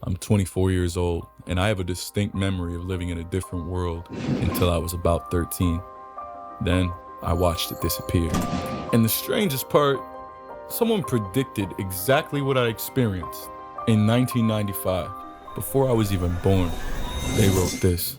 I'm 24 years old, and I have a distinct memory of living in a different world until I was about 13. Then I watched it disappear. And the strangest part, someone predicted exactly what I experienced in 1995, before I was even born. They wrote this: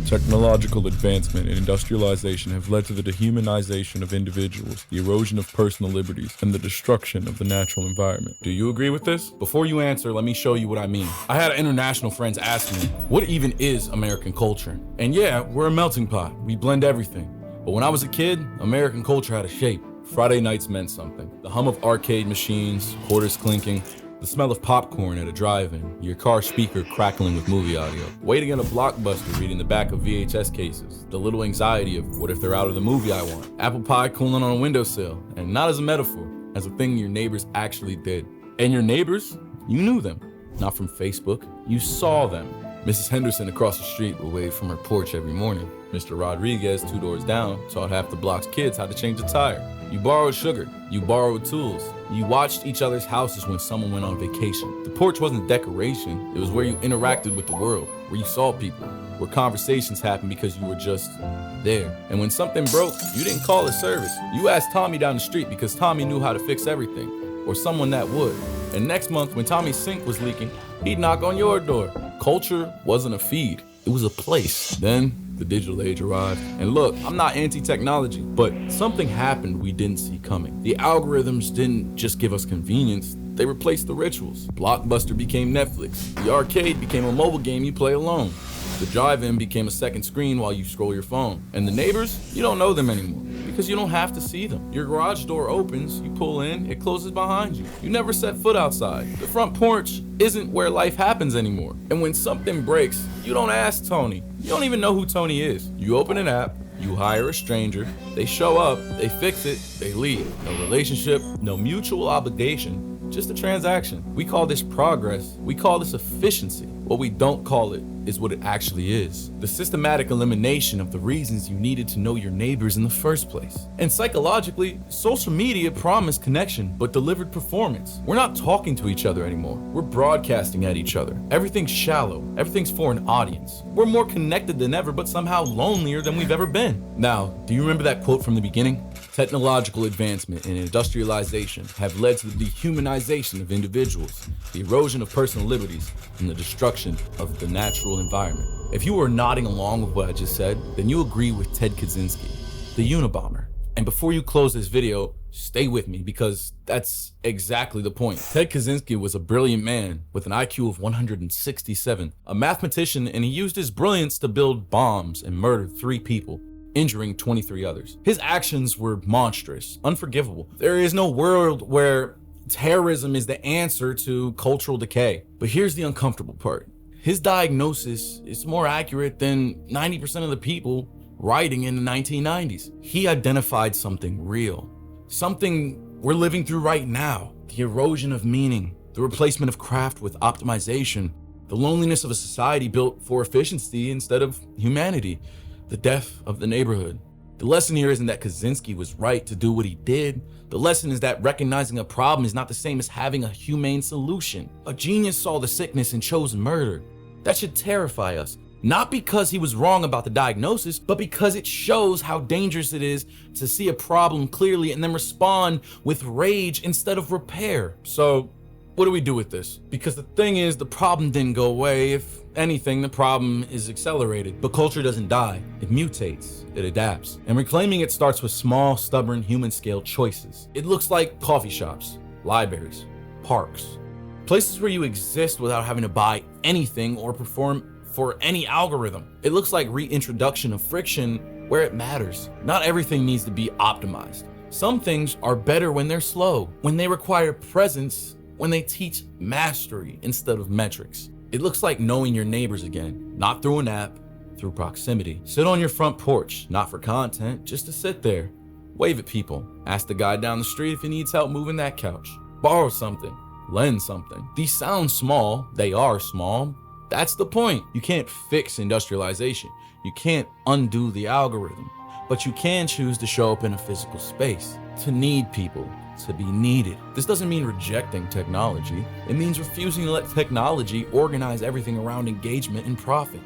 technological advancement and industrialization have led to the dehumanization of individuals, the erosion of personal liberties, and the destruction of the natural environment. Do you agree with this? Before you answer, let me show you what I mean. I had international friends ask me, what even is American culture? And yeah, we're a melting pot. We blend everything. But when I was a kid, American culture had a shape. Friday nights meant something. The hum of arcade machines, quarters clinking, the smell of popcorn at a drive-in, your car speaker crackling with movie audio, waiting at a Blockbuster reading the back of VHS cases, the little anxiety of what if they're out of the movie I want, apple pie cooling on a windowsill, and not as a metaphor, as a thing your neighbors actually did. And your neighbors, you knew them. Not from Facebook, you saw them. Mrs. Henderson across the street would wave from her porch every morning. Mr. Rodriguez, 2 doors down, taught half the block's kids how to change a tire. You borrowed sugar, you borrowed tools, you watched each other's houses when someone went on vacation. The porch wasn't decoration, it was where you interacted with the world, where you saw people, where conversations happened because you were just there. And when something broke, you didn't call a service. You asked Tommy down the street because Tommy knew how to fix everything, or someone that would. And next month, when Tommy's sink was leaking, he'd knock on your door. Culture wasn't a feed, it was a place. Then the digital age arrived. And look, I'm not anti-technology, but something happened we didn't see coming. The algorithms didn't just give us convenience, they replaced the rituals. Blockbuster became Netflix. The arcade became a mobile game you play alone. The drive-in became a second screen while you scroll your phone. And the neighbors, you don't know them anymore because you don't have to see them. Your garage door opens, you pull in, it closes behind you. You never set foot outside. The front porch isn't where life happens anymore. And when something breaks, you don't ask Tony. You don't even know who Tony is. You open an app, you hire a stranger, they show up, they fix it, they leave. No relationship, no mutual obligation, just a transaction. We call this progress. We call this efficiency. What we don't call it is what it actually is. The systematic elimination of the reasons you needed to know your neighbors in the first place. And psychologically, social media promised connection, but delivered performance. We're not talking to each other anymore. We're broadcasting at each other. Everything's shallow. Everything's for an audience. We're more connected than ever, but somehow lonelier than we've ever been. Now, do you remember that quote from the beginning? Technological advancement and industrialization have led to the dehumanization of individuals, the erosion of personal liberties, and the destruction of the natural environment. If you were nodding along with what I just said, then you agree with Ted Kaczynski, the Unabomber. And before you close this video, stay with me because that's exactly the point. Ted Kaczynski was a brilliant man with an IQ of 167, a mathematician, and he used his brilliance to build bombs and murder 3 people, injuring 23 others. His actions were monstrous, unforgivable. There is no world where terrorism is the answer to cultural decay. But here's the uncomfortable part. His diagnosis is more accurate than 90% of the people writing in the 1990s. He identified something real, something we're living through right now. The erosion of meaning, the replacement of craft with optimization, the loneliness of a society built for efficiency instead of humanity, the death of the neighborhood. The lesson here isn't that Kaczynski was right to do what he did. The lesson is that recognizing a problem is not the same as having a humane solution. A genius saw the sickness and chose murder. That should terrify us. Not because he was wrong about the diagnosis, but because it shows how dangerous it is to see a problem clearly and then respond with rage instead of repair. So, what do we do with this? Because the thing is, the problem didn't go away. If anything, the problem is accelerated. But culture doesn't die. It mutates. It adapts. And reclaiming it starts with small, stubborn, human-scale choices. It looks like coffee shops, libraries, parks, places where you exist without having to buy anything or perform for any algorithm. It looks like reintroduction of friction where it matters. Not everything needs to be optimized. Some things are better when they're slow, when they require presence, when they teach mastery instead of metrics. It looks like knowing your neighbors again, not through an app, through proximity. Sit on your front porch, not for content, just to sit there. Wave at people. Ask the guy down the street if he needs help moving that couch. Borrow something. Lend something. These sound small. They are small. That's the point. You can't fix industrialization. You can't undo the algorithm. But you can choose to show up in a physical space, to need people, to be needed. This doesn't mean rejecting technology. It means refusing to let technology organize everything around engagement and profit.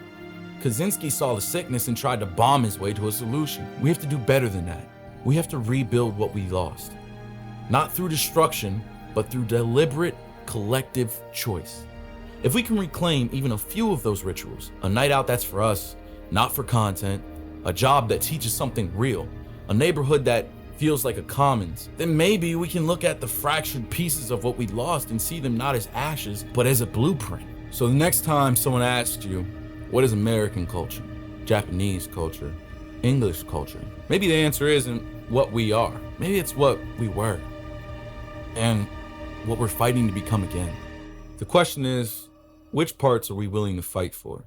Kaczynski saw the sickness and tried to bomb his way to a solution. We have to do better than that. We have to rebuild what we lost. Not through destruction, but through deliberate, collective choice. If we can reclaim even a few of those rituals, a night out that's for us, not for content, a job that teaches something real, a neighborhood that feels like a commons, then maybe we can look at the fractured pieces of what we lost and see them not as ashes, but as a blueprint. So the next time someone asks you, what is American culture, Japanese culture, English culture? Maybe the answer isn't what we are. Maybe it's what we were and what we're fighting to become again. The question is, which parts are we willing to fight for?